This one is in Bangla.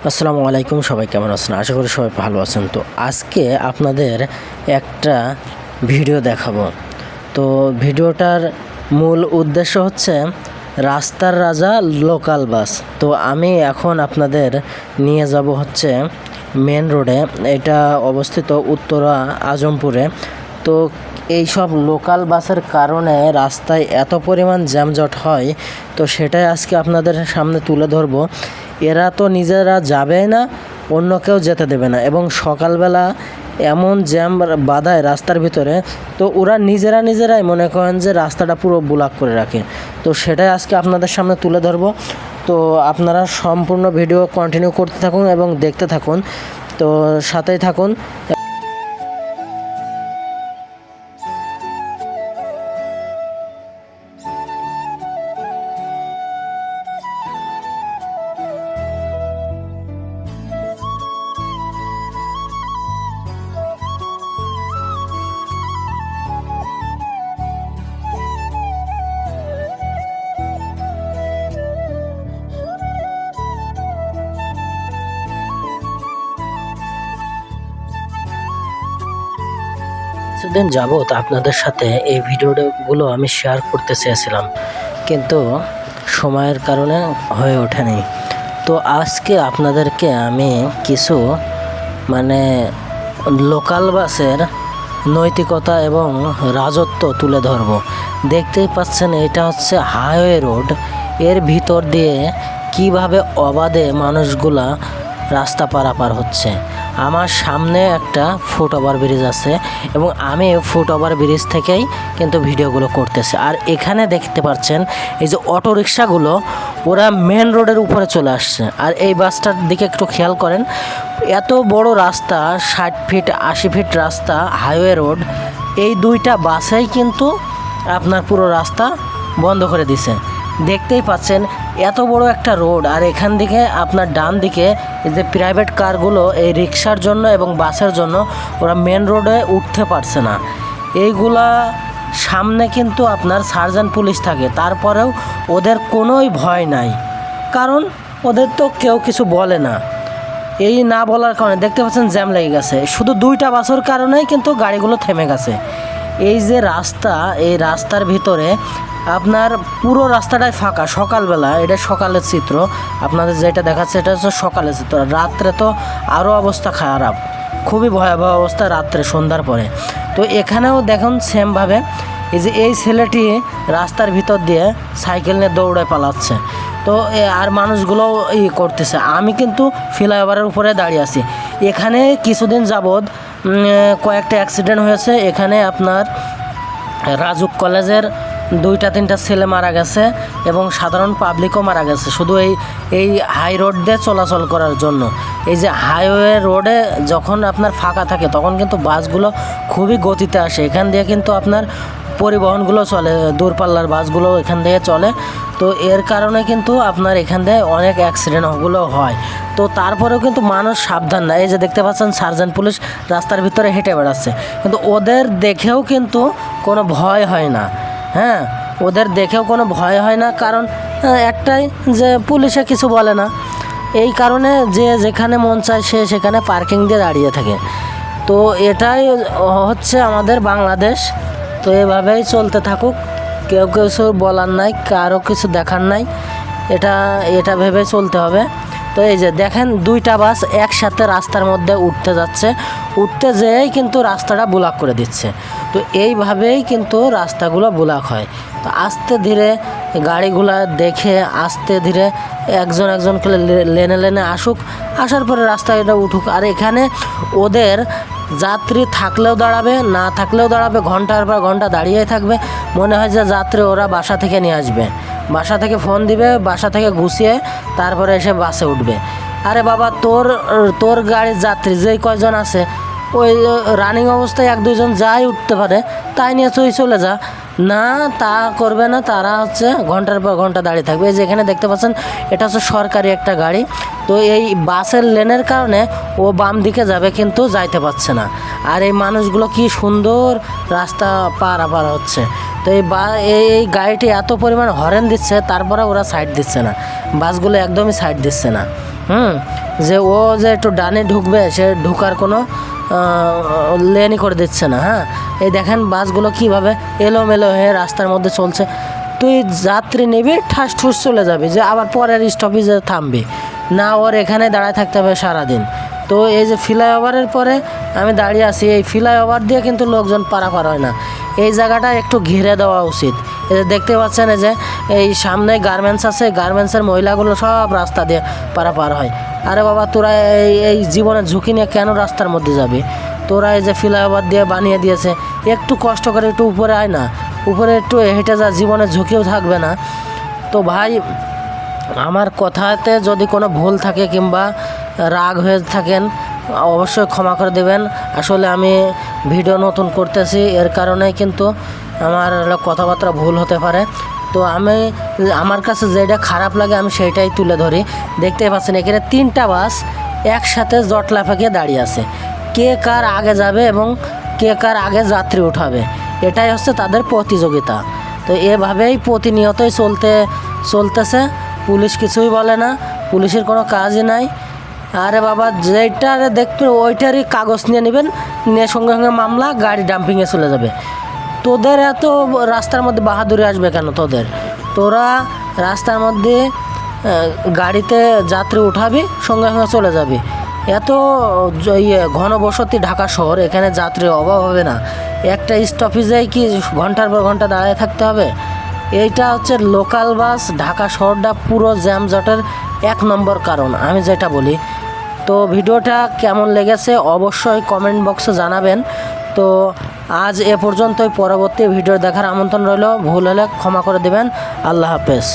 আসসালামু আলাইকুম, সবাই কেমন আছেন? আশা করি সবাই ভালো আছেন। তো আজকে আপনাদের একটা ভিডিও দেখাবো। তো ভিডিওটার মূল উদ্দেশ্য হচ্ছে রাস্তার রাজা লোকাল বাস। তো আমি এখন আপনাদের নিয়ে যাব হচ্ছে মেন রোডে। এটা অবস্থিত উত্তরা আজমপুরে। তো এই সব লোকাল বাসের কারণে রাস্তায় এত পরিমাণ যানজট হয়, তো সেটাই আজকে আপনাদের সামনে তুলে ধরবো। এরা তো নিজেরা যাবে না, অন্য কেউ যেতে দেবে না, এবং সকালবেলা এমন জ্যাম বাঁধায় রাস্তার ভিতরে, তো ওরা নিজেরাই মনে করেন যে রাস্তাটা পুরো ব্লক করে রাখে। তো সেটাই আজকে আপনাদের সামনে তুলে ধরবো। তো আপনারা সম্পূর্ণ ভিডিও কন্টিনিউ করতে থাকুন এবং দেখতে থাকুন, তো সাথেই থাকুন। কিছুদিন যাবত আপনাদের সাথে এই ভিডিওগুলো আমি শেয়ার করতে চেয়েছিলাম, কিন্তু সময়ের কারণে হয়ে ওঠেনি। তো আজকে আপনাদেরকে আমি কিছু লোকাল বাসের নৈতিকতা এবং রাজত্ব তুলে ধরব। দেখতেই পাচ্ছেন, এটা হচ্ছে হাইওয়ে রোড। এর ভিতর দিয়ে কিভাবে অবাধে মানুষগুলা রাস্তা পারাপার হচ্ছে। আমার সামনে একটা ফুট ওভার ব্রিজ আছে, এবং আমি ফুট ওভার ব্রিজ থেকেই কিন্তু ভিডিওগুলো করতেছি। আর এখানে দেখতে পাচ্ছেন এই যে অটো রিক্সাগুলো, ওরা মেন রোডের উপরে চলে আসছে। আর এই বাসটার দিকে একটু খেয়াল করেন, এত বড় রাস্তা, 60 ফিট 80 ফিট রাস্তা, হাইওয়ে রোড, এই দুইটা বাসেই কিন্তু আপনার পুরো রাস্তা বন্ধ করে দিছে। দেখতেই পাচ্ছেন এত বড় একটা রোড, আর এখান থেকে আপনার ডান দিকে এই যে প্রাইভেট কারগুলো এই রিক্সার জন্য এবং বাসের জন্য ওরা মেন রোডে উঠতে পারছে না। এইগুলা সামনে কিন্তু আপনার সার্জেন্ট পুলিশ থাকে, তারপরেও ওদের কোনোই ভয় নাই, কারণ ওদের তো কেউ কিছু বলে না। এই না বলার কারণে দেখতে পাচ্ছেন জ্যাম লেগে গেছে, শুধু দুইটা বাসের কারণেই কিন্তু গাড়িগুলো থেমে গেছে। এই যে রাস্তা, এই রাস্তার ভিতরে আপনার পুরো রাস্তাটাই ফাঁকা। সকালবেলা, এটা সকালের চিত্র আপনাদের যেটা দেখাচ্ছে, এটা হচ্ছে সকালের চিত্র। রাত্রে তো আরও অবস্থা খারাপ, খুবই ভয়াবহ অবস্থা রাত্রে, সন্ধ্যার পরে। তো এখানেও দেখুন সেমভাবে এই যে এই ছেলেটি রাস্তার ভিতর দিয়ে সাইকেল নিয়ে দৌড়ে পালাচ্ছে। তো আর মানুষগুলো করতেছে। আমি কিন্তু ফ্লাইওভারের উপরে দাঁড়িয়ে আছি। এখানে কিছুদিন যাবৎ কয়েকটা অ্যাক্সিডেন্ট হয়েছে। এখানে আপনার রাজুক কলেজের 2-3টা ছেলে মারা গেছে, এবং সাধারণ পাবলিকও মারা গেছে, শুধু এই হাই রোড দিয়ে চলাচল করার জন্য। এই যে হাইওয়ে রোডে যখন আপনার ফাঁকা থাকে, তখন কিন্তু বাসগুলো খুবই গতিতে আসে। এখান দিয়ে কিন্তু আপনার পরিবহনগুলো চলে, দূরপাল্লার বাসগুলো এখান দিয়ে চলে। তো এর কারণে কিন্তু আপনার এখান দিয়ে অনেক অ্যাক্সিডেন্টগুলো হয়। তো তারপরেও কিন্তু মানুষ সাবধান না। এই যে দেখতে পাচ্ছেন সার্জেন্ট পুলিশ রাস্তার ভিতরে হেঁটে বেড়াচ্ছে, কিন্তু ওদের দেখেও কিন্তু কোনো ভয় হয় না। হ্যাঁ, ওদের দেখেও কোনো ভয় হয় না, কারণ একটাই যে পুলিশে কিছু বলে না। এই কারণে যে যেখানে মন চায় সে সেখানে পার্কিং দিয়ে দাঁড়িয়ে থাকে। তো এটাই হচ্ছে আমাদের বাংলাদেশ। তো এভাবেই চলতে থাকুক, কেউ কিছু বলার নাই, কারো কিছু দেখার নাই, এটা ভেবে চলতে হবে। তো এই যে দেখেন, দুইটা বাস একসাথে রাস্তার মধ্যে উঠতে যেয়েই কিন্তু রাস্তাটা ব্লক করে দিচ্ছে। তো এইভাবেই কিন্তু রাস্তাগুলো ব্লক হয়। তো আস্তে ধীরে গাড়িগুলা দেখে আস্তে ধীরে একজন করে লেনে আসার পরে রাস্তায় এটা উঠুক। আর এখানে ওদের যাত্রী থাকলেও দাঁড়াবে, না থাকলেও দাঁড়াবে, ঘন্টার পর ঘন্টা দাঁড়িয়েই থাকবে। মনে হয় যে যাত্রী ওরা বাসা থেকে নিয়ে আসবে, বাসা থেকে ফোন দিবে, বাসা থেকে গুছিয়ে তারপরে এসে বাসে উঠবে। আরে বাবা, তোর গাড়ির যাত্রী যেই কয়জন আছে, ওই রানিং অবস্থায় 1-2 জন যাই উঠতে পারে, তাই নিয়ে তুই চলে যা। না, তা করবে না, তারা হচ্ছে ঘন্টার পর ঘন্টা দাঁড়িয়ে থাকবে। এই যে এখানে দেখতে পাচ্ছেন, এটা হচ্ছে সরকারি একটা গাড়ি। তো এই বাসের লেনের কারণে ও বাম দিকে যাবে, কিন্তু যাইতে পারছে না। আর এই মানুষগুলো কি সুন্দর রাস্তা পারাপার হচ্ছে। তো এই গাড়িটি এত পরিমাণ হর্ন দিচ্ছে, তারপরে ওরা সাইড দিচ্ছে না, বাসগুলো একদমই সাইড দিচ্ছে না। যে ও যে একটু ডানে ঢুকবে সে ঢুকার কোনো লেনই করে দিচ্ছে না। হ্যাঁ, এই দেখেন বাসগুলো কীভাবে এলোমেলো হয়ে রাস্তার মধ্যে চলছে। তুই যাত্রী নিবি, ঠাস ঠুস চলে যাবি, যে আবার পরের স্টপেজে থামবি না, ওর এখানে দাঁড়ায় থাকতে হবে সারাদিন। তো এই যে ফ্লাইওভারের পরে আমি দাঁড়িয়ে আছি, এই ফ্লাইওভার দিয়ে কিন্তু লোকজন পারাপার হয় না। এই জায়গাটা একটু ঘিরে দেওয়া উচিত। এই যে দেখতে পাচ্ছেন, এই যে এই সামনে গার্মেন্টস আছে, গার্মেন্টসের মহিলাগুলো সব রাস্তা দিয়ে পারাপার হয়। আরে বাবা, তোরা এই জীবনের ঝুঁকি নিয়ে কেন রাস্তার মধ্যে যাবি? তোরা এই যে ফ্লাইওভার দিয়ে বানিয়ে দিয়েছে, একটু কষ্ট করে একটু উপরে আয় না, উপরে একটু হেঁটে যা, জীবনের ঝুঁকিও থাকবে না। তো ভাই, আমার কথাতে যদি কোনো ভুল থাকে কিংবা রাগ হয়ে থাকেন অবশ্যই ক্ষমা করে দেবেন। আসলে আমি ভিডিও নতুন করতেছি, এর কারণেই কিন্তু আমার কথাবার্তা ভুল হতে পারে। তো আমার কাছে যেটা খারাপ লাগে আমি সেইটাই তুলে ধরি। দেখতেই পাচ্ছেন এখানে 3টা বাস একসাথে জটলা পাকিয়ে দাঁড়িয়ে আছে, কে কার আগে যাবে এবং কে কার আগে যাত্রী উঠাবে, এটাই হচ্ছে তাদের প্রতিযোগিতা। তো এভাবেই প্রতিনিয়তই চলতেছে। পুলিশ কিছুই বলে না, পুলিশের কোনো কাজই নাই। আরে বাবা, যেটার দেখবেন ওইটারই কাগজ নিয়ে নেবেন, নিয়ে সঙ্গে সঙ্গে মামলা, গাড়ি ডাম্পিংয়ে চলে যাবে। তোদের এত রাস্তার মধ্যে বাহাদুরি আসবে কেন? তোরা রাস্তার মধ্যে গাড়িতে যাত্রী উঠাবি, সঙ্গে সঙ্গে চলে যাবি। এত ঘনবসতি ঢাকা শহর, এখানে যাত্রীর অভাব হবে না? একটা স্টপেজেই কি ঘন্টার পর ঘন্টা দাঁড়িয়ে থাকতে হবে? এইটা হচ্ছে লোকাল বাস, ঢাকা শহরটা পুরো জ্যামজটের 1 নম্বর কারণ, আমি যেটা বলি। তো ভিডিওটা কেমন লেগেছে অবশ্যই কমেন্ট বক্সে জানাবেন। তো আজ এ পর্যন্তই, পরবর্তী ভিডিও দেখার আমন্ত্রণ রইল। ভুল হলে ক্ষমা করে দেবেন। আল্লাহ হাফেজ।